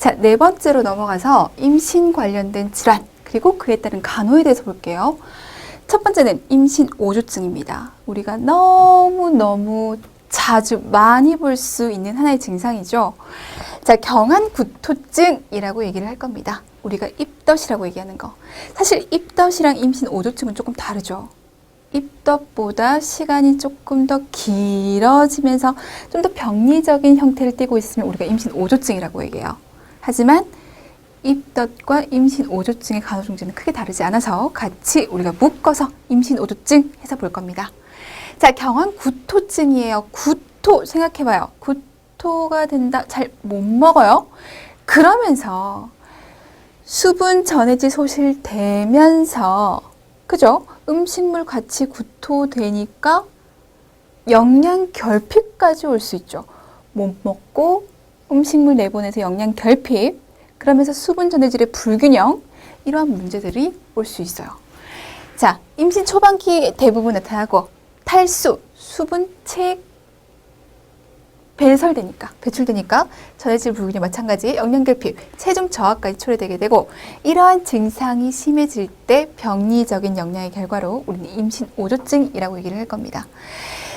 자, 네 번째로 넘어가서 임신 관련된 질환, 그리고 그에 따른 간호에 대해서 볼게요. 첫 번째는 임신 오조증입니다. 우리가 너무너무 자주 많이 볼 수 있는 하나의 증상이죠. 자, 경한 구토증이라고 얘기를 할 겁니다. 우리가 입덧이라고 얘기하는 거. 사실 입덧이랑 임신 오조증은 조금 다르죠. 입덧보다 시간이 조금 더 길어지면서 좀 더 병리적인 형태를 띠고 있으면 우리가 임신 오조증이라고 얘기해요. 하지만 입덧과 임신 오조증의 간호 중지는 크게 다르지 않아서 같이 우리가 묶어서 임신 오조증 해서 볼 겁니다. 자, 경한 구토증이에요. 구토 생각해봐요. 구토가 된다. 잘 못 먹어요. 그러면서 수분 전해질 소실되면서 그죠? 음식물 같이 구토되니까 영양 결핍까지 올 수 있죠. 못 먹고 음식물 내보내서 영양 결핍, 그러면서 수분 전해질의 불균형, 이러한 문제들이 올 수 있어요. 자, 임신 초반기에 대부분 나타나고 탈수, 수분 배출되니까 전해질 불균형 마찬가지 영양결핍, 체중 저하까지 초래되게 되고 이러한 증상이 심해질 때 병리적인 영양의 결과로 우리는 임신 오조증이라고 얘기를 할 겁니다.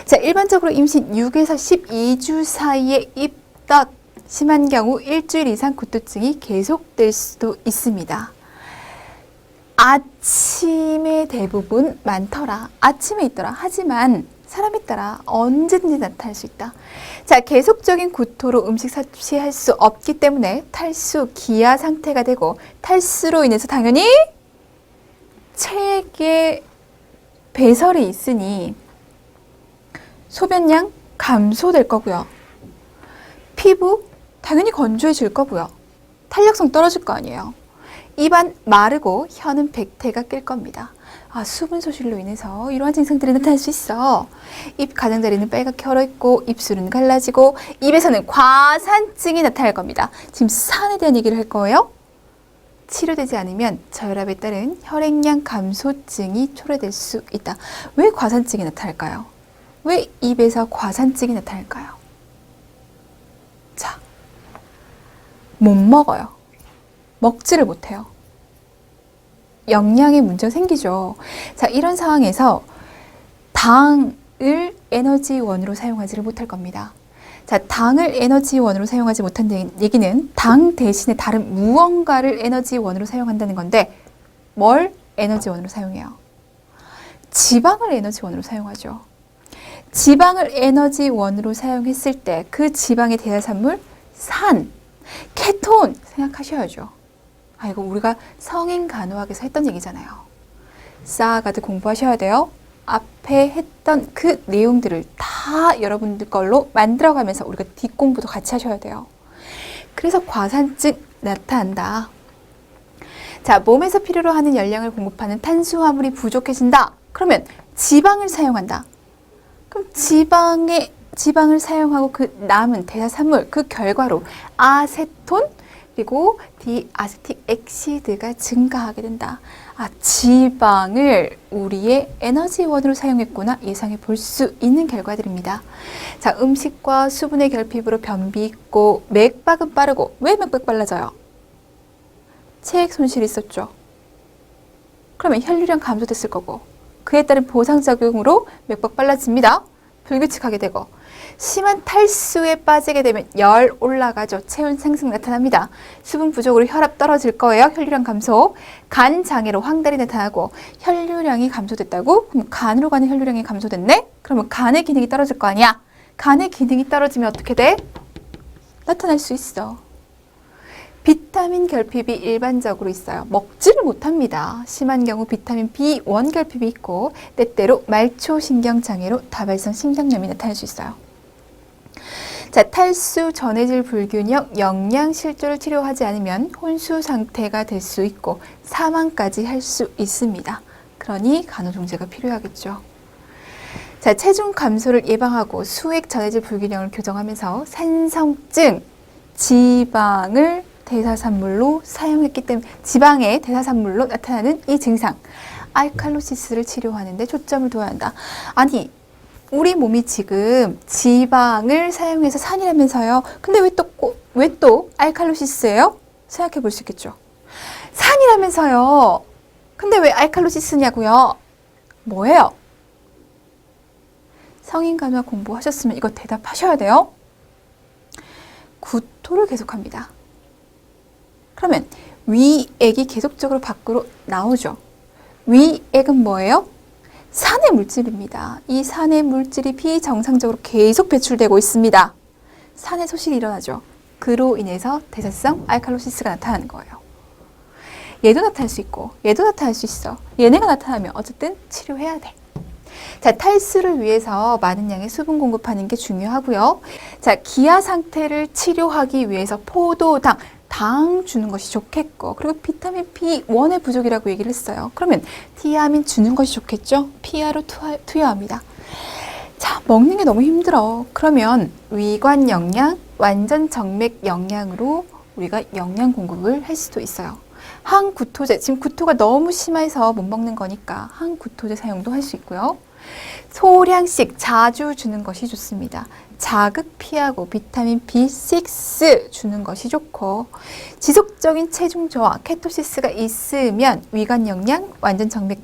자, 일반적으로 임신 6에서 12주 사이에 입덧, 심한 경우 일주일 이상 구토증이 계속될 수도 있습니다. 아침에 대부분 많더라. 아침에 있더라. 하지만 사람에 따라 언제든지 나타날 수 있다. 자, 계속적인 구토로 음식 섭취할 수 없기 때문에 탈수, 기아 상태가 되고 탈수로 인해서 당연히 체액에 배설이 있으니 소변량 감소될 거고요. 피부 당연히 건조해질 거고요. 탄력성 떨어질 거 아니에요. 입안 마르고 혀는 백태가 낄 겁니다. 아, 수분 소실로 인해서 이러한 증상들이 나타날 수 있어. 입 가장자리는 빨갛게 얼어있고 입술은 갈라지고 입에서는 과산증이 나타날 겁니다. 지금 산에 대한 얘기를 할 거예요. 치료되지 않으면 저혈압에 따른 혈액량 감소증이 초래될 수 있다. 왜 과산증이 나타날까요? 왜 입에서 과산증이 나타날까요? 자, 못 먹어요. 먹지를 못해요. 영양에 문제가 생기죠. 자, 이런 상황에서 당을 에너지원으로 사용하지를 못할 겁니다. 자, 당을 에너지원으로 사용하지 못한다는 얘기는 당 대신에 다른 무언가를 에너지원으로 사용한다는 건데 뭘 에너지원으로 사용해요? 지방을 에너지원으로 사용하죠. 지방을 에너지원으로 사용했을 때 그 지방의 대사산물 산, 케톤 생각하셔야죠. 아, 이거 우리가 성인 간호학에서 했던 얘기잖아요. 싸가드 공부하셔야 돼요. 앞에 했던 그 내용들을 다 여러분들 걸로 만들어가면서 우리가 뒷공부도 같이 하셔야 돼요. 그래서 과산증 나타난다. 자, 몸에서 필요로 하는 열량을 공급하는 탄수화물이 부족해진다. 그러면 지방을 사용한다. 그럼 지방을 사용하고 그 남은 대사산물, 그 결과로 아세톤 그리고 디아세틱 액시드가 증가하게 된다. 아, 지방을 우리의 에너지원으로 사용했구나 예상해 볼 수 있는 결과들입니다. 자, 음식과 수분의 결핍으로 변비 있고 맥박은 빠르고 왜 맥박 빨라져요? 체액 손실이 있었죠. 그러면 혈류량 감소됐을 거고 그에 따른 보상작용으로 맥박 빨라집니다. 불규칙하게 되고 심한 탈수에 빠지게 되면 열 올라가죠. 체온 상승 나타납니다. 수분 부족으로 혈압 떨어질 거예요. 혈류량 감소. 간 장애로 황달이 나타나고 혈류량이 감소됐다고? 그럼 간으로 가는 혈류량이 감소됐네? 그러면 간의 기능이 떨어질 거 아니야? 간의 기능이 떨어지면 어떻게 돼? 나타날 수 있어. 비타민 결핍이 일반적으로 있어요. 먹지를 못합니다. 심한 경우 비타민 B1 결핍이 있고 때때로 말초신경장애로 다발성 심장염이 나타날 수 있어요. 자, 탈수, 전해질 불균형, 영양 실조를 치료하지 않으면 혼수 상태가 될 수 있고 사망까지 할 수 있습니다. 그러니 간호중재가 필요하겠죠. 자, 체중 감소를 예방하고 수액 전해질 불균형을 교정하면서 산성증, 지방을 대사산물로 사용했기 때문에 지방의 대사산물로 나타나는 이 증상 알칼로시스를 치료하는 데 초점을 둬야 한다. 아니, 우리 몸이 지금 지방을 사용해서 산이라면서요. 근데 왜 또 알칼로시스예요? 생각해 볼 수 있겠죠. 산이라면서요. 근데 왜 알칼로시스냐고요? 뭐예요? 성인간호학 공부하셨으면 이거 대답하셔야 돼요. 구토를 계속합니다. 그러면 위액이 계속적으로 밖으로 나오죠. 위액은 뭐예요? 산의 물질입니다. 이 산의 물질이 비정상적으로 계속 배출되고 있습니다. 산의 소실이 일어나죠. 그로 인해서 대사성 알칼로시스가 나타나는 거예요. 얘도 나타날 수 있고 얘도 나타날 수 있어. 얘네가 나타나면 어쨌든 치료해야 돼. 자, 탈수를 위해서 많은 양의 수분 공급하는 게 중요하고요. 자, 기아 상태를 치료하기 위해서 포도당, 당 주는 것이 좋겠고, 그리고 비타민 B1의 부족이라고 얘기를 했어요. 그러면 티아민 주는 것이 좋겠죠? 피아로 투여합니다. 자, 먹는 게 너무 힘들어. 그러면 위관 영양, 완전 정맥 영양으로 우리가 영양 공급을 할 수도 있어요. 항구토제, 지금 구토가 너무 심해서 못 먹는 거니까 항구토제 사용도 할 수 있고요. 소량씩 자주 주는 것이 좋습니다. 자극 피하고 비타민 B6 주는 것이 좋고, 지속적인 체중 저하, 케토시스가 있으면 위관 영양, 완전 정맥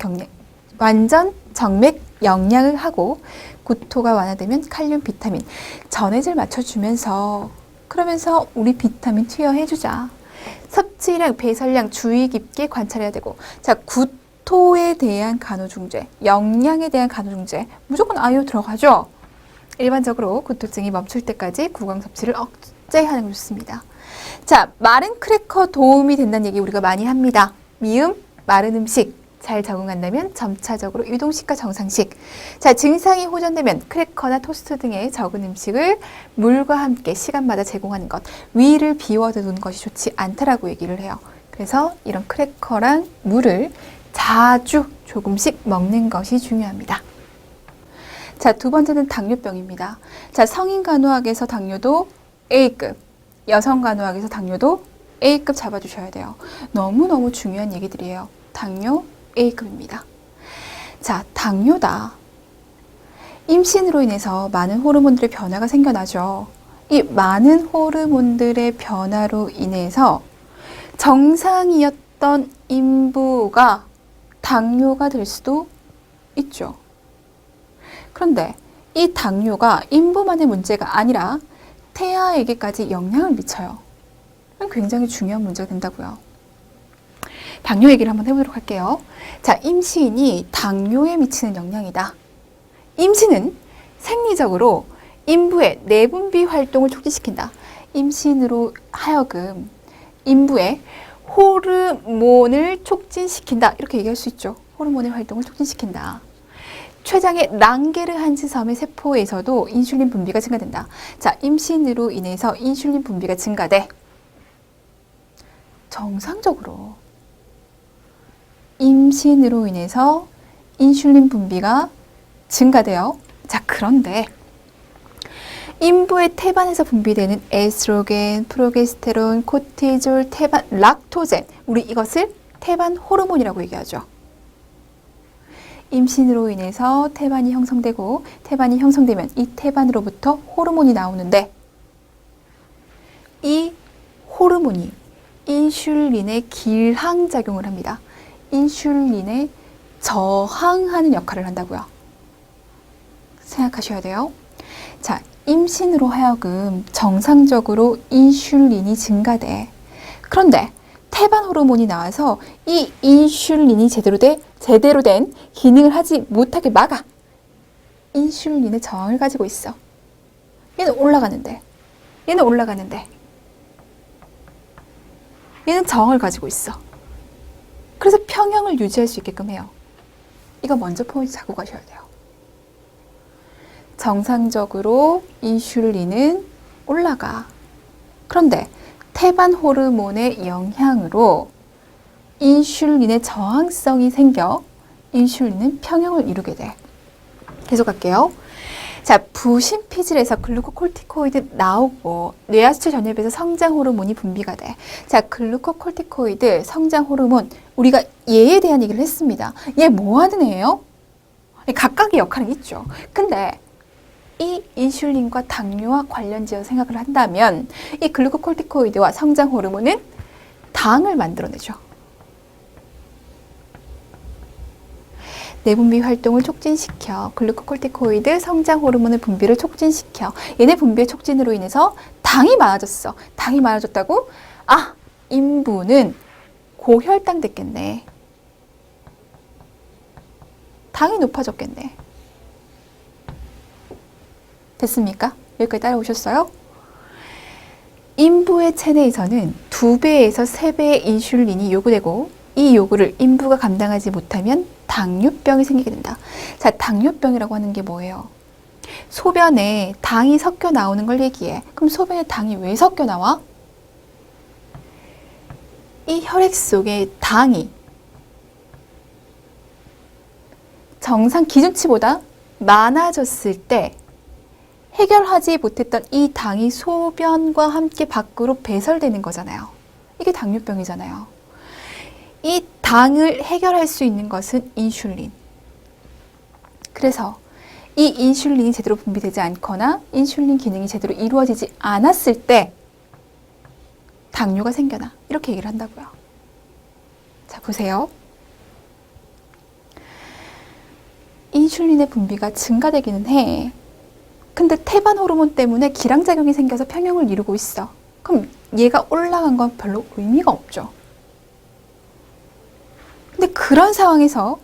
영양을 하고, 구토가 완화되면 칼륨, 비타민, 전해질 맞춰주면서, 그러면서 우리 비타민 투여해주자. 섭취량, 배설량 주의 깊게 관찰해야 되고, 자, 구토에 대한 간호중재, 영양에 대한 간호중재, 무조건 아유 들어가죠. 일반적으로 구토증이 멈출 때까지 구강 섭취를 억제하는 게 좋습니다. 자, 마른 크래커 도움이 된다는 얘기 우리가 많이 합니다. 미음, 마른 음식 잘 적응한다면 점차적으로 유동식과 정상식. 자, 증상이 호전되면 크래커나 토스트 등의 적은 음식을 물과 함께 시간마다 제공하는 것. 위를 비워두는 것이 좋지 않다라고 얘기를 해요. 그래서 이런 크래커랑 물을 자주 조금씩 먹는 것이 중요합니다. 자, 두 번째는 당뇨병입니다. 자, 성인 간호학에서 당뇨도 A급, 여성 간호학에서 당뇨도 A급 잡아주셔야 돼요. 너무너무 중요한 얘기들이에요. 당뇨 A급입니다. 자, 당뇨다. 임신으로 인해서 많은 호르몬들의 변화가 생겨나죠. 이 많은 호르몬들의 변화로 인해서 정상이었던 인부가 당뇨가 될 수도 있죠. 그런데 이 당뇨가 인부만의 문제가 아니라 태아에게까지 영향을 미쳐요. 굉장히 중요한 문제가 된다고요. 당뇨 얘기를 한번 해보도록 할게요. 자, 임신이 당뇨에 미치는 영향이다. 임신은 생리적으로 인부의 내분비 활동을 촉진시킨다. 임신으로 하여금 인부의 호르몬을 촉진시킨다. 이렇게 얘기할 수 있죠. 호르몬의 활동을 촉진시킨다. 췌장의 랑게르한스 섬의 세포에서도 인슐린 분비가 증가된다. 자, 임신으로 인해서 인슐린 분비가 증가돼. 정상적으로 임신으로 인해서 인슐린 분비가 증가돼요. 자, 그런데 인부의 태반에서 분비되는 에스트로겐, 프로게스테론, 코티졸, 태반, 락토젠, 우리 이것을 태반 호르몬이라고 얘기하죠. 임신으로 인해서 태반이 형성되고, 태반이 형성되면 이 태반으로부터 호르몬이 나오는데, 이 호르몬이 인슐린의 길항작용을 합니다. 인슐린에 저항하는 역할을 한다고요. 생각하셔야 돼요. 자, 임신으로 하여금 정상적으로 인슐린이 증가돼. 그런데 태반 호르몬이 나와서 이 인슐린이 제대로 된 기능을 하지 못하게 막아. 인슐린의 저항을 가지고 있어. 얘는 올라가는데, 얘는 올라가는데, 얘는 저항을 가지고 있어. 그래서 평형을 유지할 수 있게끔 해요. 이거 먼저 포인트 잡고 가셔야 돼요. 정상적으로 인슐린은 올라가. 그런데 태반 호르몬의 영향으로 인슐린의 저항성이 생겨 인슐린은 평형을 이루게 돼. 계속 갈게요. 자, 부신피질에서 글루코콜티코이드 나오고 뇌하수체 전엽에서 성장 호르몬이 분비가 돼. 자, 글루코콜티코이드, 성장 호르몬, 우리가 얘에 대한 얘기를 했습니다. 얘 뭐 하는 애예요? 각각의 역할은 있죠. 근데 이 인슐린과 당뇨와 관련지어서 생각을 한다면 이 글루코콜티코이드와 성장 호르몬은 당을 만들어내죠. 내분비 활동을 촉진시켜 글루코콜티코이드, 성장 호르몬의 분비를 촉진시켜 얘네 분비의 촉진으로 인해서 당이 많아졌어. 당이 많아졌다고? 아, 인부는 고혈당 됐겠네. 당이 높아졌겠네. 됐습니까? 여기까지 따라오셨어요? 인부의 체내에서는 2배에서 3배의 인슐린이 요구되고 이 요구를 인부가 감당하지 못하면 당뇨병이 생기게 된다. 자, 당뇨병이라고 하는 게 뭐예요? 소변에 당이 섞여 나오는 걸 얘기해. 그럼 소변에 당이 왜 섞여 나와? 이 혈액 속에 당이 정상 기준치보다 많아졌을 때 해결하지 못했던 이 당이 소변과 함께 밖으로 배설되는 거잖아요. 이게 당뇨병이잖아요. 이 당을 해결할 수 있는 것은 인슐린. 그래서 이 인슐린이 제대로 분비되지 않거나 인슐린 기능이 제대로 이루어지지 않았을 때 당뇨가 생겨나. 이렇게 얘기를 한다고요. 자, 보세요. 인슐린의 분비가 증가되기는 해. 근데 태반 호르몬 때문에 기량작용이 생겨서 평형을 이루고 있어. 그럼 얘가 올라간 건 별로 의미가 없죠. 근데 그런 상황에서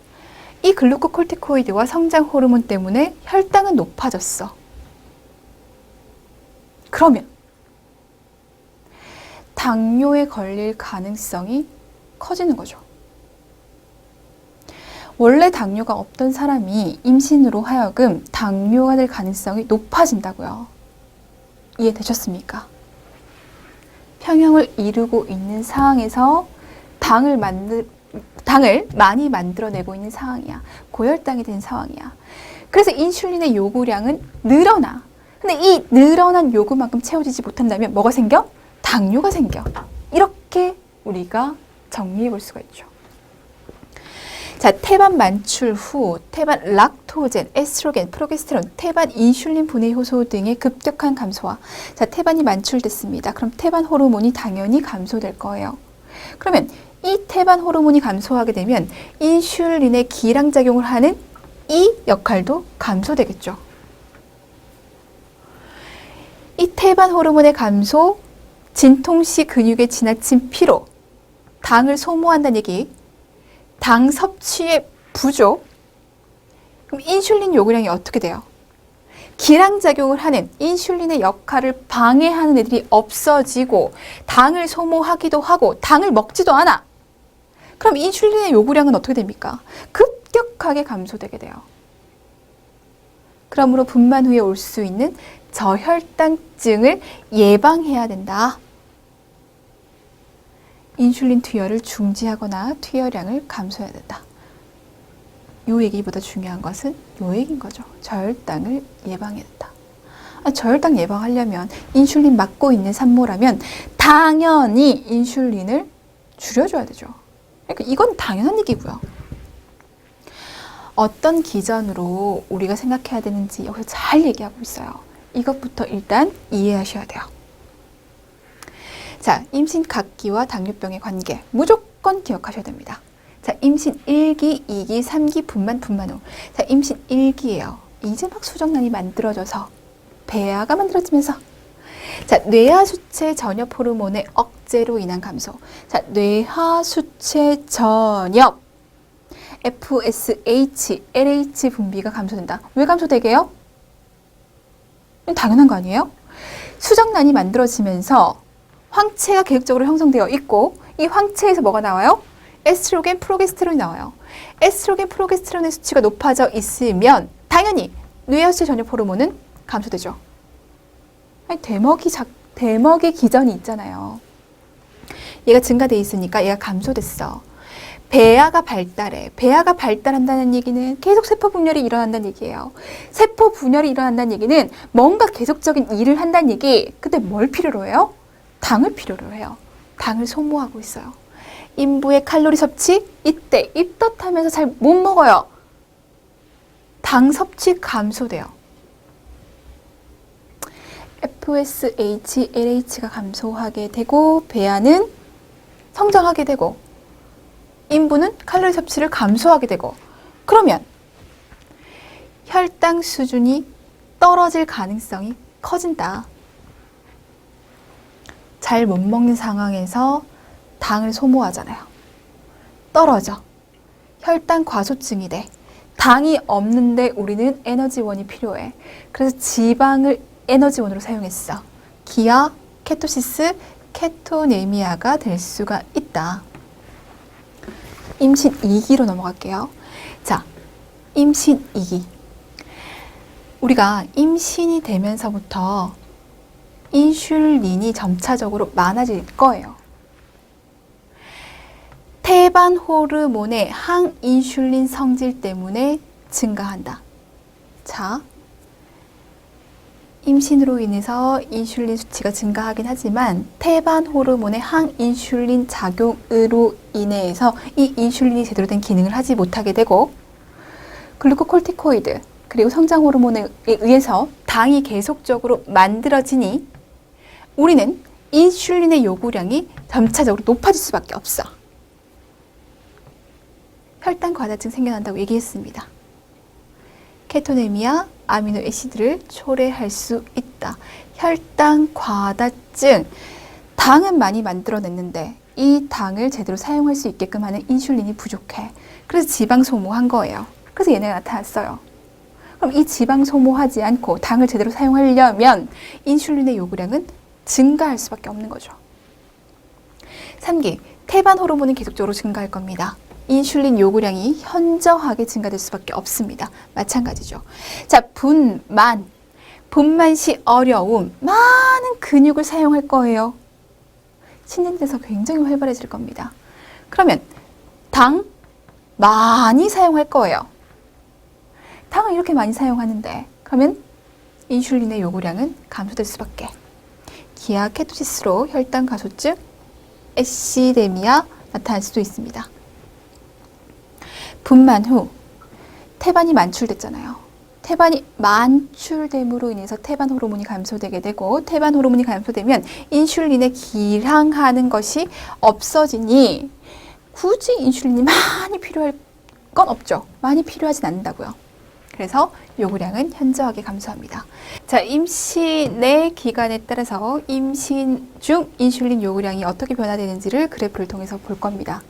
이 글루코콜티코이드와 성장 호르몬 때문에 혈당은 높아졌어. 그러면 당뇨에 걸릴 가능성이 커지는 거죠. 원래 당뇨가 없던 사람이 임신으로 하여금 당뇨가 될 가능성이 높아진다고요. 이해되셨습니까? 평형을 이루고 있는 상황에서 당을 많이 만들어내고 있는 상황이야. 고혈당이 된 상황이야. 그래서 인슐린의 요구량은 늘어나. 근데 이 늘어난 요구만큼 채워지지 못한다면 뭐가 생겨? 당뇨가 생겨. 이렇게 우리가 정리해 볼 수가 있죠. 자, 태반 만출 후 태반 락토젠, 에스트로겐, 프로게스테론, 태반 인슐린 분해 효소 등의 급격한 감소와 자, 태반이 만출됐습니다. 그럼 태반 호르몬이 당연히 감소될 거예요. 그러면 이 태반 호르몬이 감소하게 되면 인슐린의 기량작용을 하는 이 역할도 감소되겠죠. 이 태반 호르몬의 감소, 진통시 근육의 지나친 피로, 당을 소모한다는 얘기, 당 섭취의 부족, 그럼 인슐린 요구량이 어떻게 돼요? 기량작용을 하는 인슐린의 역할을 방해하는 애들이 없어지고 당을 소모하기도 하고 당을 먹지도 않아. 그럼 인슐린의 요구량은 어떻게 됩니까? 급격하게 감소되게 돼요. 그러므로 분만 후에 올 수 있는 저혈당증을 예방해야 된다. 인슐린 투여를 중지하거나 투여량을 감소해야 된다. 요 얘기보다 중요한 것은 요 얘기인 거죠. 저혈당을 예방해야 된다. 저혈당 예방하려면 인슐린 맞고 있는 산모라면 당연히 인슐린을 줄여줘야 되죠. 그러니까 이건 당연한 얘기고요. 어떤 기전으로 우리가 생각해야 되는지 여기서 잘 얘기하고 있어요. 이것부터 일단 이해하셔야 돼요. 자, 임신 각기와 당뇨병의 관계 무조건 기억하셔야 됩니다. 자, 임신 1기, 2기, 3기 분만 후. 자, 임신 1기예요. 이제 막 수정란이 만들어져서 배아가 만들어지면서 자, 뇌하수체 전엽 호르몬의 억제로 인한 감소. 자, 뇌하수체 전엽 FSH, LH 분비가 감소된다. 왜 감소되게요? 당연한 거 아니에요? 수정란이 만들어지면서 황체가 계획적으로 형성되어 있고 이 황체에서 뭐가 나와요? 에스트로겐, 프로게스테론이 나와요. 에스트로겐, 프로게스테론의 수치가 높아져 있으면 당연히 뇌하수체 전엽 호르몬은 감소되죠. 아니, 대먹이 기전이 있잖아요. 얘가 증가돼 있으니까 얘가 감소됐어. 배아가 발달해. 배아가 발달한다는 얘기는 계속 세포 분열이 일어난다는 얘기예요. 세포 분열이 일어난다는 얘기는 뭔가 계속적인 일을 한다는 얘기. 근데 뭘 필요로 해요? 당을 필요로 해요. 당을 소모하고 있어요. 인부의 칼로리 섭취 이때 입덧하면서 잘 못 먹어요. 당 섭취 감소돼요. FSH, LH가 감소하게 되고 배아는 성장하게 되고 인부는 칼로리 섭취를 감소하게 되고 그러면 혈당 수준이 떨어질 가능성이 커진다. 잘 못 먹는 상황에서 당을 소모하잖아요. 떨어져. 혈당 과소증이 돼. 당이 없는데 우리는 에너지원이 필요해. 그래서 지방을 에너지원으로 사용했어. 기아, 케토시스, 케토네미아가 될 수가 있다. 임신 2기로 넘어갈게요. 자, 임신 2기. 우리가 임신이 되면서부터 인슐린이 점차적으로 많아질 거예요. 태반 호르몬의 항인슐린 성질 때문에 증가한다. 자, 임신으로 인해서 인슐린 수치가 증가하긴 하지만 태반 호르몬의 항인슐린 작용으로 인해서 이 인슐린이 제대로 된 기능을 하지 못하게 되고 글루코콜티코이드 그리고 성장 호르몬에 의해서 당이 계속적으로 만들어지니 우리는 인슐린의 요구량이 점차적으로 높아질 수밖에 없어. 혈당 과다증 생겨난다고 얘기했습니다. 케토네미아, 아미노애시드를 초래할 수 있다. 혈당 과다증, 당은 많이 만들어냈는데 이 당을 제대로 사용할 수 있게끔 하는 인슐린이 부족해. 그래서 지방 소모한 거예요. 그래서 얘네가 나타났어요. 그럼 이 지방 소모하지 않고 당을 제대로 사용하려면 인슐린의 요구량은 증가할 수밖에 없는 거죠. 3기, 태반 호르몬은 계속적으로 증가할 겁니다. 인슐린 요구량이 현저하게 증가될 수밖에 없습니다. 마찬가지죠. 자, 분만 시 어려움, 많은 근육을 사용할 거예요. 신진대사 굉장히 활발해질 겁니다. 그러면 당 많이 사용할 거예요. 당을 이렇게 많이 사용하는데 그러면 인슐린의 요구량은 감소될 수밖에. 기아 케토시스로 혈당 가소증, 에시데미아 나타날 수도 있습니다. 분만 후 태반이 만출됐잖아요. 태반이 만출됨으로 인해서 태반 호르몬이 감소되게 되고 태반 호르몬이 감소되면 인슐린에 기항하는 것이 없어지니 굳이 인슐린이 많이 필요할 건 없죠. 많이 필요하진 않는다고요. 그래서 요구량은 현저하게 감소합니다. 자, 임신의 기간에 따라서 임신 중 인슐린 요구량이 어떻게 변화되는지를 그래프를 통해서 볼 겁니다.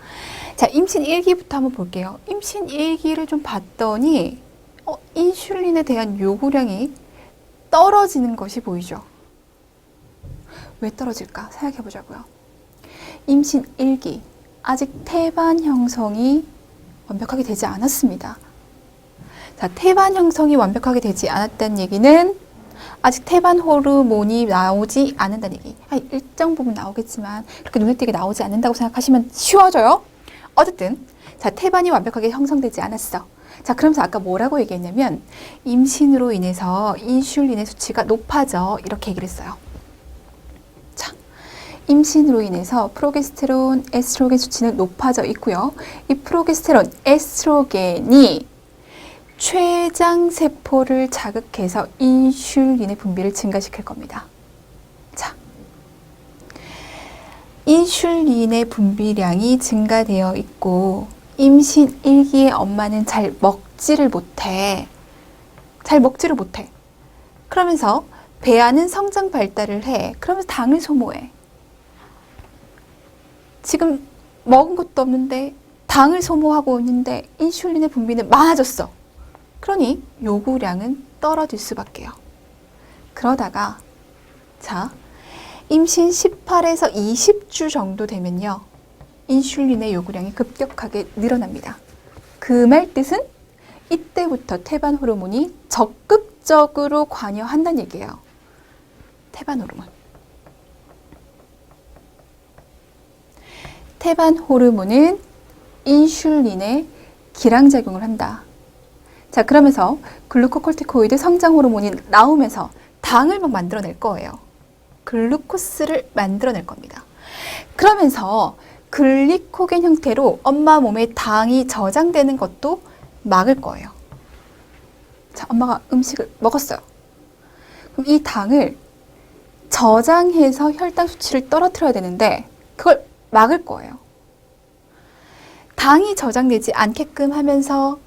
자, 임신 1기부터 한번 볼게요. 임신 1기를 좀 봤더니 인슐린에 대한 요구량이 떨어지는 것이 보이죠. 왜 떨어질까 생각해 보자고요. 임신 1기 아직 태반 형성이 완벽하게 되지 않았습니다. 자, 태반 형성이 완벽하게 되지 않았다는 얘기는 아직 태반 호르몬이 나오지 않는다는 얘기. 일정 부분 나오겠지만 그렇게 눈에 띄게 나오지 않는다고 생각하시면 쉬워져요. 어쨌든 자, 태반이 완벽하게 형성되지 않았어. 자, 그러면서 아까 뭐라고 얘기했냐면 임신으로 인해서 인슐린의 수치가 높아져 이렇게 얘기를 했어요. 자, 임신으로 인해서 프로게스테론, 에스트로겐 수치는 높아져 있고요. 이 프로게스테론, 에스트로겐이 췌장세포를 자극해서 인슐린의 분비를 증가시킬 겁니다. 자, 인슐린의 분비량이 증가되어 있고 임신 1기의 엄마는 잘 먹지를 못해. 그러면서 배아는 성장 발달을 해. 그러면서 당을 소모해. 지금 먹은 것도 없는데 당을 소모하고 있는데 인슐린의 분비는 많아졌어. 그러니 요구량은 떨어질 수밖에요. 그러다가 자, 임신 18에서 20주 정도 되면요. 인슐린의 요구량이 급격하게 늘어납니다. 그 말 뜻은 이때부터 태반 호르몬이 적극적으로 관여한다는 얘기예요. 태반 호르몬. 태반 호르몬은 인슐린에 기량작용을 한다. 자, 그러면서 글루코콜티코이드 성장 호르몬이 나오면서 당을 막 만들어낼 거예요. 글루코스를 만들어낼 겁니다. 그러면서 글리코겐 형태로 엄마 몸에 당이 저장되는 것도 막을 거예요. 자, 엄마가 음식을 먹었어요. 그럼 이 당을 저장해서 혈당 수치를 떨어뜨려야 되는데 그걸 막을 거예요. 당이 저장되지 않게끔 하면서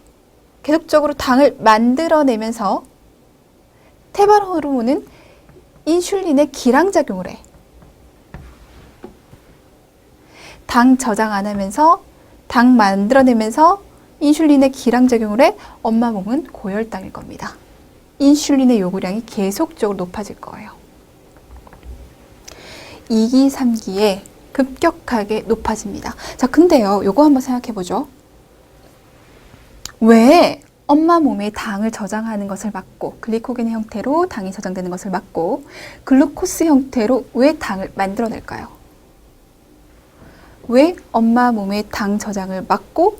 계속적으로 당을 만들어내면서 태반 호르몬은 인슐린의 기량작용을 해. 당 저장 안 하면서 당 만들어내면서 인슐린의 기량작용을 해 엄마 몸은 고혈당일 겁니다. 인슐린의 요구량이 계속적으로 높아질 거예요. 2기, 3기에 급격하게 높아집니다. 자, 근데요, 요거 한번 생각해 보죠. 왜 엄마 몸에 당을 저장하는 것을 막고 글리코겐 형태로 당이 저장되는 것을 막고 글루코스 형태로 왜 당을 만들어낼까요? 왜 엄마 몸의 당 저장을 막고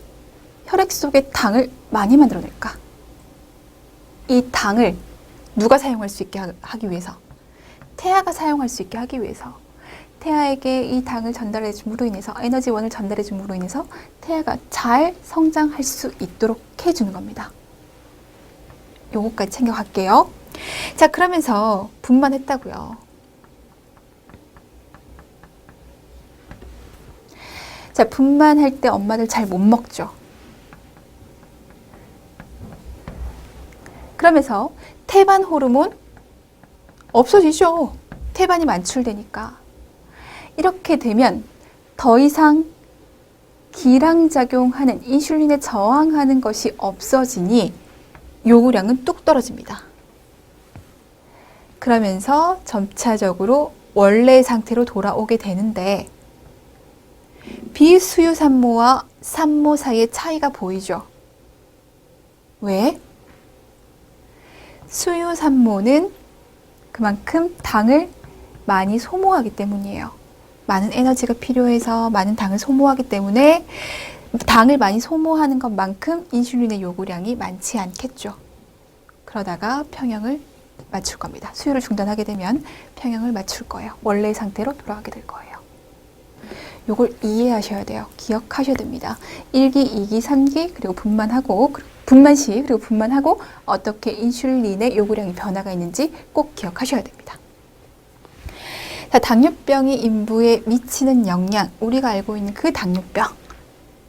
혈액 속에 당을 많이 만들어낼까? 이 당을 누가 사용할 수 있게 하기 위해서, 태아가 사용할 수 있게 하기 위해서, 태아에게 이 당을 전달해 줌으로 인해서, 에너지원을 전달해 줌으로 인해서 태아가 잘 성장할 수 있도록 해주는 겁니다. 요거까지 챙겨갈게요. 자, 그러면서 분만했다고요. 자, 분만할 때 엄마들 잘 못 먹죠. 그러면서 태반 호르몬 없어지죠. 태반이 만출되니까. 이렇게 되면 더 이상 기량작용하는 인슐린에 저항하는 것이 없어지니 요구량은 뚝 떨어집니다. 그러면서 점차적으로 원래 상태로 돌아오게 되는데 비수유 산모와 산모 사이의 차이가 보이죠. 왜? 수유 산모는 그만큼 당을 많이 소모하기 때문이에요. 많은 에너지가 필요해서 많은 당을 소모하기 때문에 당을 많이 소모하는 것만큼 인슐린의 요구량이 많지 않겠죠. 그러다가 평형을 맞출 겁니다. 수유를 중단하게 되면 평형을 맞출 거예요. 원래의 상태로 돌아가게 될 거예요. 요걸 이해하셔야 돼요. 기억하셔야 됩니다. 1기, 2기, 3기, 그리고 분만하고, 분만 시, 그리고 분만하고 어떻게 인슐린의 요구량이 변화가 있는지 꼭 기억하셔야 됩니다. 자, 당뇨병이 인부에 미치는 영향, 우리가 알고 있는 그 당뇨병,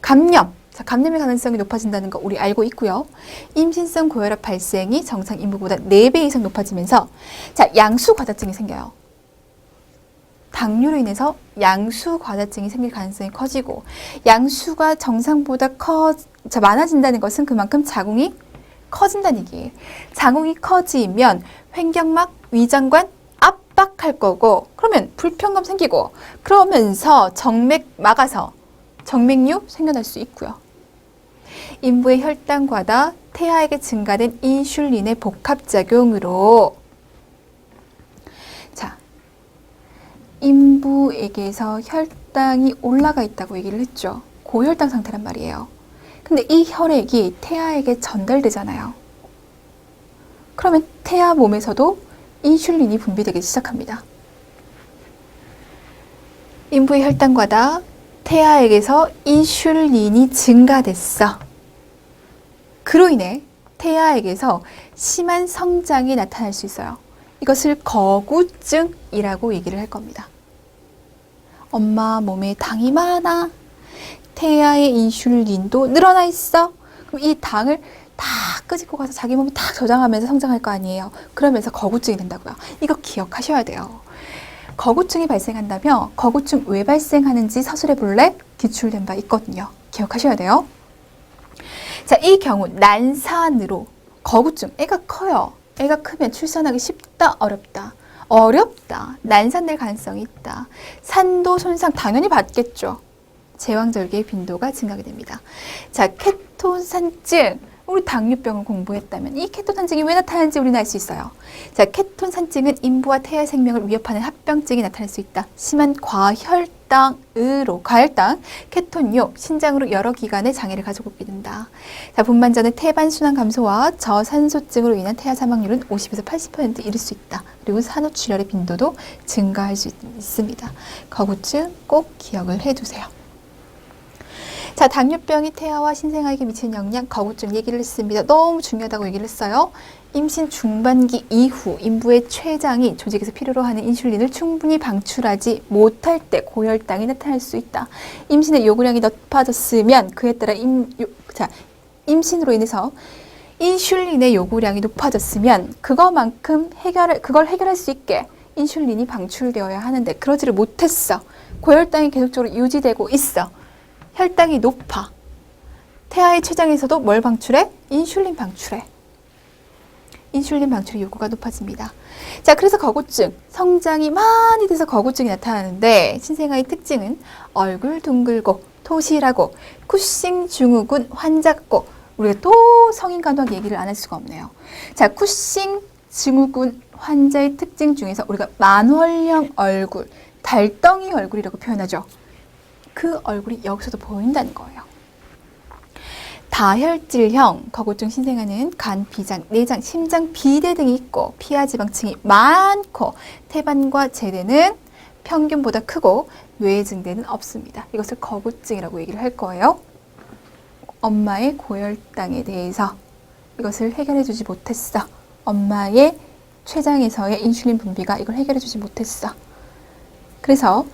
감염. 자, 감염의 가능성이 높아진다는 거 우리 알고 있고요. 임신성 고혈압 발생이 정상 인부보다 4배 이상 높아지면서 자, 양수과다증이 생겨요. 당뇨로 인해서 양수과다증이 생길 가능성이 커지고 양수가 정상보다 많아진다는 것은 그만큼 자궁이 커진다는 얘기예요. 자궁이 커지면 횡격막, 위장관 압박할 거고 그러면 불편감 생기고 그러면서 정맥 막아서 정맥류 생겨날 수 있고요. 인부의 혈당 과다, 태아에게 증가된 인슐린의 복합작용으로 자, 인부에게서 혈당이 올라가 있다고 얘기를 했죠. 고혈당 상태란 말이에요. 근데 이 혈액이 태아에게 전달되잖아요. 그러면 태아 몸에서도 인슐린이 분비되기 시작합니다. 인부의 혈당 과다, 태아에게서 인슐린이 증가됐어. 그로 인해 태아에게서 심한 성장이 나타날 수 있어요. 이것을 거구증이라고 얘기를 할 겁니다. 엄마 몸에 당이 많아. 태아의 인슐린도 늘어나 있어. 그럼 이 당을 다 끄집고 가서 자기 몸에 다 저장하면서 성장할 거 아니에요. 그러면서 거구증이 된다고요. 이거 기억하셔야 돼요. 거구증이 발생한다면 거구증 왜 발생하는지 서술해 볼래? 기출된 바 있거든요. 기억하셔야 돼요. 자, 이 경우 난산으로 거구증, 애가 커요. 애가 크면 출산하기 쉽다, 어렵다. 어렵다. 난산될 가능성이 있다. 산도 손상 당연히 받겠죠. 제왕절개의 빈도가 증가하게 됩니다. 자, 케톤산증. 우리 당뇨병을 공부했다면 이 케톤산증이 왜 나타나는지 우리는 알 수 있어요. 자, 케톤산증은 인부와 태아의 생명을 위협하는 합병증이 나타날 수 있다. 심한 과혈당으로, 과혈당, 케톤요, 신장으로 여러 기관에 장애를 가져오게 된다. 자, 분만 전에 태반 순환 감소와 저산소증으로 인한 태아 사망률은 50에서 80% 이를 수 있다. 그리고 산후출혈의 빈도도 증가할 수 있습니다. 거구증 꼭 기억을 해두세요. 자, 당뇨병이 태아와 신생아에게 미치는 영향, 거부증 얘기를 했습니다. 너무 중요하다고 얘기를 했어요. 임신 중반기 이후 인부의 췌장이 조직에서 필요로 하는 인슐린을 충분히 방출하지 못할 때 고혈당이 나타날 수 있다. 임신의 요구량이 높아졌으면 그에 따라 임신으로 인해서 인슐린의 요구량이 높아졌으면 그걸 해결할 수 있게 인슐린이 방출되어야 하는데 그러지를 못했어. 고혈당이 계속적으로 유지되고 있어. 혈당이 높아. 태아의 췌장에서도 뭘 방출해? 인슐린 방출해. 인슐린 방출의 요구가 높아집니다. 자, 그래서 거구증, 성장이 많이 돼서 거구증이 나타나는데 신생아의 특징은 얼굴 둥글고 토실하고 쿠싱 증후군 환자고 우리가 또 성인 간호학 얘기를 안 할 수가 없네요. 자, 쿠싱 증후군 환자의 특징 중에서 우리가 만월형 얼굴, 달덩이 얼굴이라고 표현하죠. 그 얼굴이 여기서도 보인다는 거예요. 다혈질형 거구증 신생아는 간, 비장, 내장, 심장, 비대 등이 있고 피하 지방층이 많고 태반과 제대는 평균보다 크고 뇌 증대는 없습니다. 이것을 거구증이라고 얘기를 할 거예요. 엄마의 고혈당에 대해서 이것을 해결해 주지 못했어. 엄마의 췌장에서의 인슐린 분비가 이걸 해결해 주지 못했어. 그래서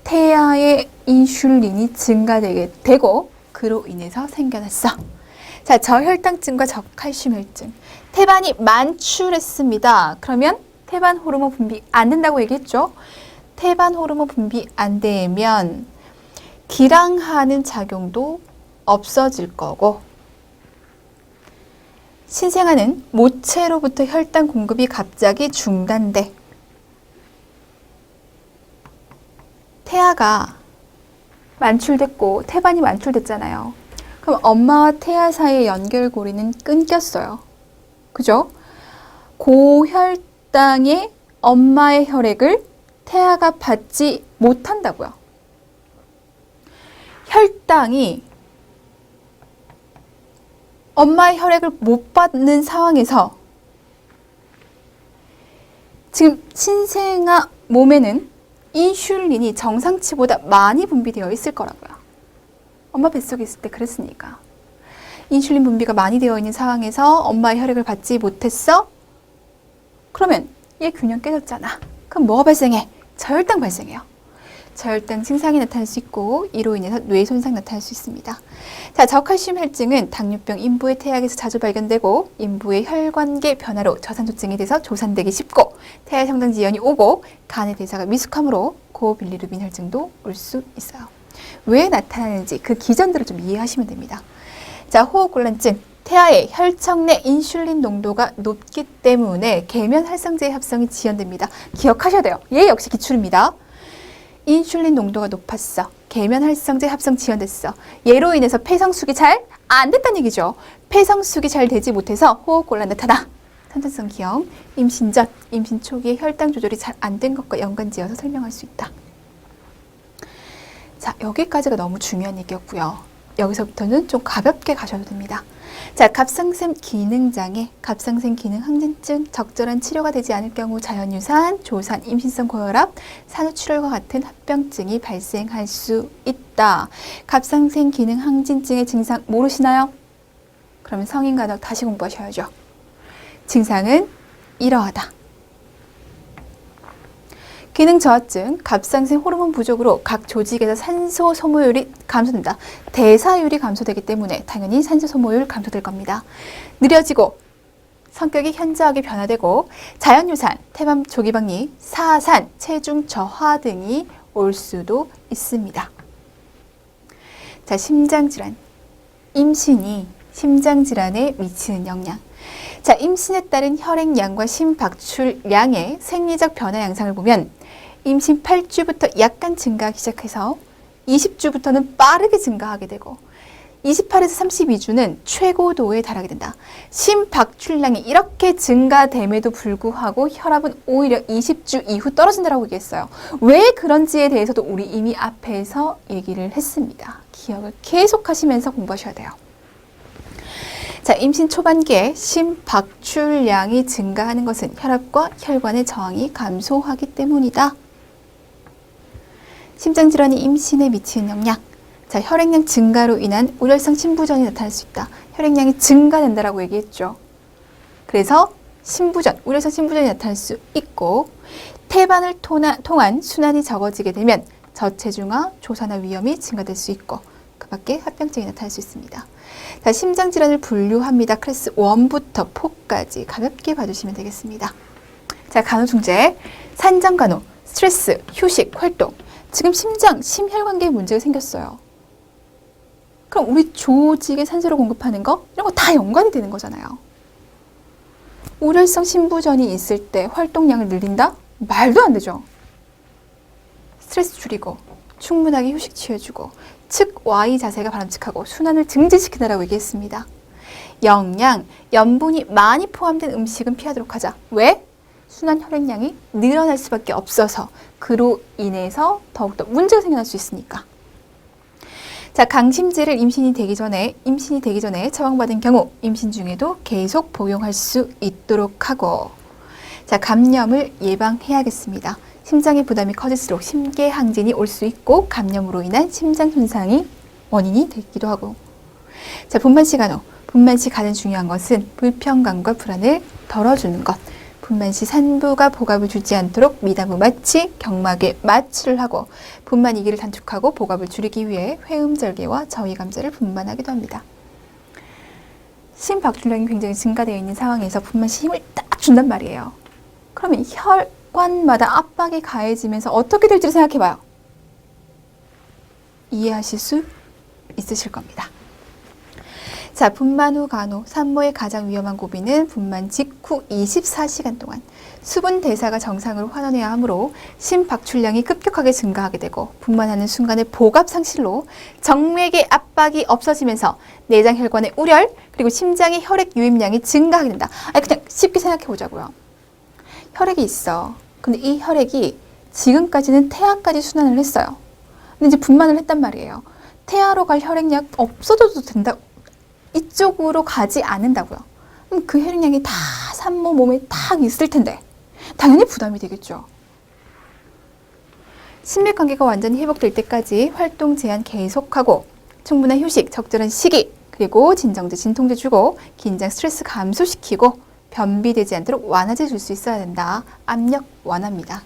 태아의 인슐린이 증가되게 되고 그로 인해서 생겨났어. 자, 저혈당증과 저칼슘 혈증. 태반이 만출했습니다. 그러면 태반 호르몬 분비 안 된다고 얘기했죠. 태반 호르몬 분비 안 되면 기량하는 작용도 없어질 거고 신생아는 모체로부터 혈당 공급이 갑자기 중단돼. 태아가 만출됐고 태반이 만출됐잖아요. 그럼 엄마와 태아 사이의 연결고리는 끊겼어요. 그죠? 고혈당의 엄마의 혈액을 태아가 받지 못한다고요. 혈당이 엄마의 혈액을 못 받는 상황에서 지금 신생아 몸에는 인슐린이 정상치보다 많이 분비되어 있을 거라고요. 엄마 뱃속에 있을 때 그랬으니까. 인슐린 분비가 많이 되어 있는 상황에서 엄마의 혈액을 받지 못했어? 그러면 얘 균형 깨졌잖아. 그럼 뭐가 발생해? 저혈당 발생해요. 저혈당 증상이 나타날 수 있고 이로 인해서 뇌 손상 나타날 수 있습니다. 자, 저칼슘 혈증은 당뇨병 인부의 태아에서 자주 발견되고 인부의 혈관계 변화로 저산소증이 돼서 조산되기 쉽고 태아 성장 지연이 오고 간의 대사가 미숙함으로 고빌리루빈 혈증도 올 수 있어요. 왜 나타나는지 그 기전들을 좀 이해하시면 됩니다. 자, 호흡곤란증. 태아의 혈청 내 인슐린 농도가 높기 때문에 계면 활성제의 합성이 지연됩니다. 기억하셔야 돼요. 얘 역시 기출입니다. 인슐린 농도가 높았어. 계면 활성제 합성 지연됐어. 얘로 인해서 폐성숙이 잘 안 됐다는 얘기죠. 폐성숙이 잘 되지 못해서 호흡곤란 나타나. 선천성 기형, 임신 전, 임신 초기에 혈당 조절이 잘 안 된 것과 연관지어서 설명할 수 있다. 자, 여기까지가 너무 중요한 얘기였고요. 여기서부터는 좀 가볍게 가셔도 됩니다. 자, 갑상샘 기능장애, 갑상샘 기능 항진증, 적절한 치료가 되지 않을 경우 자연유산, 조산, 임신성 고혈압, 산후출혈과 같은 합병증이 발생할 수 있다. 갑상샘 기능 항진증의 증상 모르시나요? 그러면 성인간호학 다시 공부하셔야죠. 증상은 이러하다. 기능 저하증, 갑상샘 호르몬 부족으로 각 조직에서 산소 소모율이 감소된다. 대사율이 감소되기 때문에 당연히 산소 소모율 감소될 겁니다. 느려지고 성격이 현저하게 변화되고 자연유산, 태반 조기박리, 사산, 체중 저하 등이 올 수도 있습니다. 자, 심장질환. 임신이 심장질환에 미치는 영향. 자, 임신에 따른 혈액량과 심박출량의 생리적 변화 양상을 보면 임신 8주부터 약간 증가하기 시작해서 20주부터는 빠르게 증가하게 되고 28에서 32주는 최고도에 달하게 된다. 심박출량이 이렇게 증가됨에도 불구하고 혈압은 오히려 20주 이후 떨어진다고 얘기했어요. 왜 그런지에 대해서도 우리 이미 앞에서 얘기를 했습니다. 기억을 계속 하시면서 공부하셔야 돼요. 자, 임신 초반기에 심박출량이 증가하는 것은 혈압과 혈관의 저항이 감소하기 때문이다. 심장질환이 임신에 미치는 영향. 자, 혈액량 증가로 인한 우렬성 신부전이 나타날 수 있다. 혈액량이 증가된다라고 얘기했죠. 그래서 신부전, 우렬성 신부전이 나타날 수 있고 태반을 통한 순환이 적어지게 되면 저체중아, 조산화 위험이 증가될 수 있고 그 밖에 합병증이 나타날 수 있습니다. 자, 심장질환을 분류합니다. 클래스 1부터 4까지 가볍게 봐주시면 되겠습니다. 자, 간호중재, 산전간호, 스트레스, 휴식, 활동. 지금 심혈관계에 문제가 생겼어요. 그럼 우리 조직에 산소를 공급하는 거 이런 거 다 연관이 되는 거잖아요. 우렬성 신부전이 있을 때 활동량을 늘린다? 말도 안 되죠. 스트레스 줄이고 충분하게 휴식 취해주고 측 Y 자세가 바람직하고 순환을 증진시키다라고 얘기했습니다. 영양, 염분이 많이 포함된 음식은 피하도록 하자. 왜? 순환 혈액량이 늘어날 수밖에 없어서 그로 인해서 더욱더 문제가 생겨날 수 있으니까. 자, 강심제를 임신이 되기 전에 처방받은 경우 임신 중에도 계속 복용할 수 있도록 하고, 자, 감염을 예방해야겠습니다. 심장의 부담이 커질수록 심계항진이 올 수 있고 감염으로 인한 심장 손상이 원인이 되기도 하고. 자, 분만시 간호. 분만시 가장 중요한 것은 불편감과 불안을 덜어주는 것. 분만시 산부가 복압을 주지 않도록 미담부 마취, 경막에 마취를 하고 분만 이기를 단축하고 복압을 줄이기 위해 회음절개와 저위감자를 분만하기도 합니다. 심박출량이 굉장히 증가되어 있는 상황에서 분만시 힘을 딱 준단 말이에요. 그러면 혈관마다 압박이 가해지면서 어떻게 될지를 생각해봐요. 이해하실 수 있으실 겁니다. 자, 분만 후 간호, 산모의 가장 위험한 고비는 분만 직후 24시간 동안 수분 대사가 정상으로 환원해야 하므로 심박출량이 급격하게 증가하게 되고 분만하는 순간의 복압 상실로 정맥의 압박이 없어지면서 내장 혈관의 우렬 그리고 심장의 혈액 유입량이 증가하게 된다. 아니, 그냥 쉽게 생각해 보자고요. 혈액이 있어. 근데 이 혈액이 지금까지는 태아까지 순환을 했어요. 근데 이제 분만을 했단 말이에요. 태아로 갈 혈액량 없어져도 된다. 이쪽으로 가지 않는다고요. 그럼 그 혈액량이 다 산모 몸에 딱 있을 텐데 당연히 부담이 되겠죠. 심맥관계가 완전히 회복될 때까지 활동 제한 계속하고 충분한 휴식, 적절한 식이, 그리고 진정제, 진통제 주고 긴장, 스트레스 감소시키고 변비되지 않도록 완화제 줄 수 있어야 된다. 압력 완화입니다.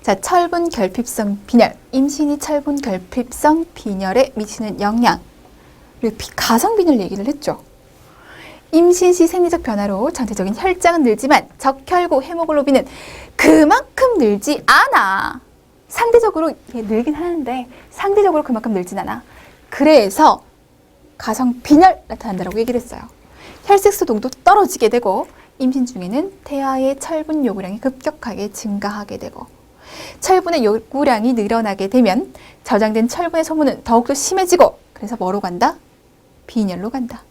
자, 철분 결핍성 빈혈, 임신이 철분 결핍성 빈혈에 미치는 영향. 그리고 가성빈혈 얘기를 했죠. 임신 시 생리적 변화로 전체적인 혈장은 늘지만 적혈구 헤모글로빈은 그만큼 늘지 않아. 상대적으로 늘긴 하는데 상대적으로 그만큼 늘진 않아. 그래서 가성빈혈 나타난다고 얘기를 했어요. 혈색소 농도도 떨어지게 되고 임신 중에는 태아의 철분 요구량이 급격하게 증가하게 되고 철분의 요구량이 늘어나게 되면 저장된 철분의 소모는 더욱더 심해지고 그래서 뭐로 간다? 빈혈로 간다.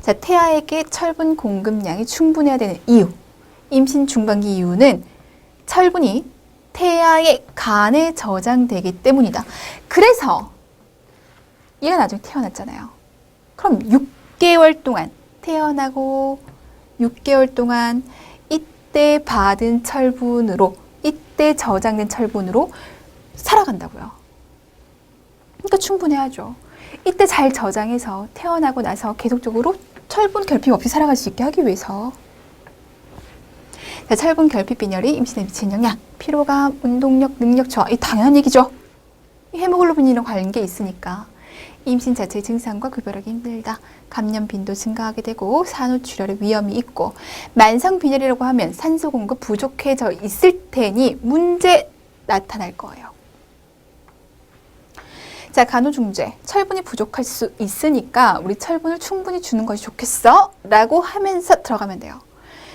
자, 태아에게 철분 공급량이 충분해야 되는 이유. 임신 중반기 이유는 철분이 태아의 간에 저장되기 때문이다. 그래서 얘가 나중에 태어났잖아요. 그럼 6개월 동안 태어나고 6개월 동안 이때 받은 철분으로 이때 저장된 철분으로 살아간다고요. 그러니까 충분해야죠. 이때 잘 저장해서 태어나고 나서 계속적으로 철분 결핍 없이 살아갈 수 있게 하기 위해서. 자, 철분 결핍 빈혈이 임신에 미치는 영향, 피로감, 운동력, 능력 저하, 이 당연한 얘기죠. 헤모글로빈이랑 관계 있으니까 임신 자체의 증상과 구별하기 힘들다. 감염 빈도 증가하게 되고 산후출혈의 위험이 있고 만성 빈혈이라고 하면 산소 공급 부족해져 있을 테니 문제 나타날 거예요. 자, 간호중재, 철분이 부족할 수 있으니까 우리 철분을 충분히 주는 것이 좋겠어? 라고 하면서 들어가면 돼요.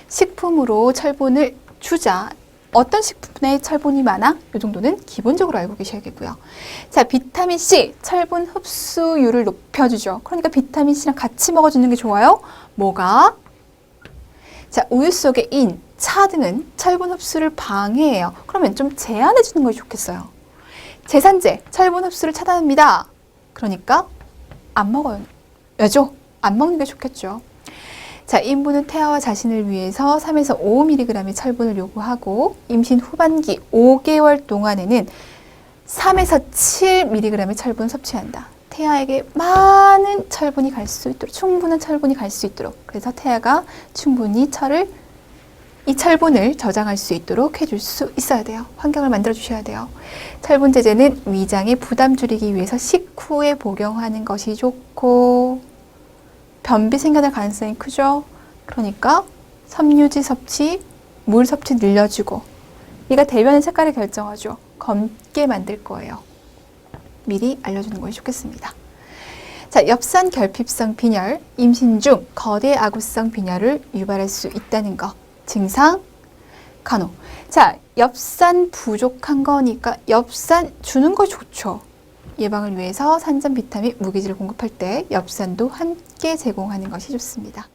식품으로 철분을 주자. 어떤 식품에 철분이 많아? 이 정도는 기본적으로 알고 계셔야겠고요. 자, 비타민C, 철분 흡수율을 높여주죠. 그러니까 비타민C랑 같이 먹어주는 게 좋아요. 뭐가? 자, 우유 속의 인, 차 등은 철분 흡수를 방해해요. 그러면 좀 제한해 주는 것이 좋겠어요. 제산제, 철분 흡수를 차단합니다. 그러니까 안 먹어야죠. 안 먹는 게 좋겠죠. 자, 인부는 태아와 자신을 위해서 3에서 5mg의 철분을 요구하고 임신 후반기 5개월 동안에는 3에서 7mg의 철분 섭취한다. 태아에게 많은 철분이 갈 수 있도록, 충분한 철분이 갈 수 있도록, 그래서 태아가 충분히 이 철분을 저장할 수 있도록 해줄 수 있어야 돼요. 환경을 만들어 주셔야 돼요. 철분 제제는 위장의 부담 줄이기 위해서 식후에 복용하는 것이 좋고, 변비 생겨날 가능성이 크죠. 그러니까 섬유질 섭취, 물 섭취 늘려주고, 이가 대변의 색깔을 결정하죠. 검게 만들 거예요. 미리 알려주는 것이 좋겠습니다. 자, 엽산 결핍성 빈혈, 임신 중 거대 아구성 빈혈을 유발할 수 있다는 것. 증상, 간호. 자, 엽산 부족한 거니까 엽산 주는 거 좋죠. 예방을 위해서 산전 비타민, 무기질을 공급할 때 엽산도 함께 제공하는 것이 좋습니다.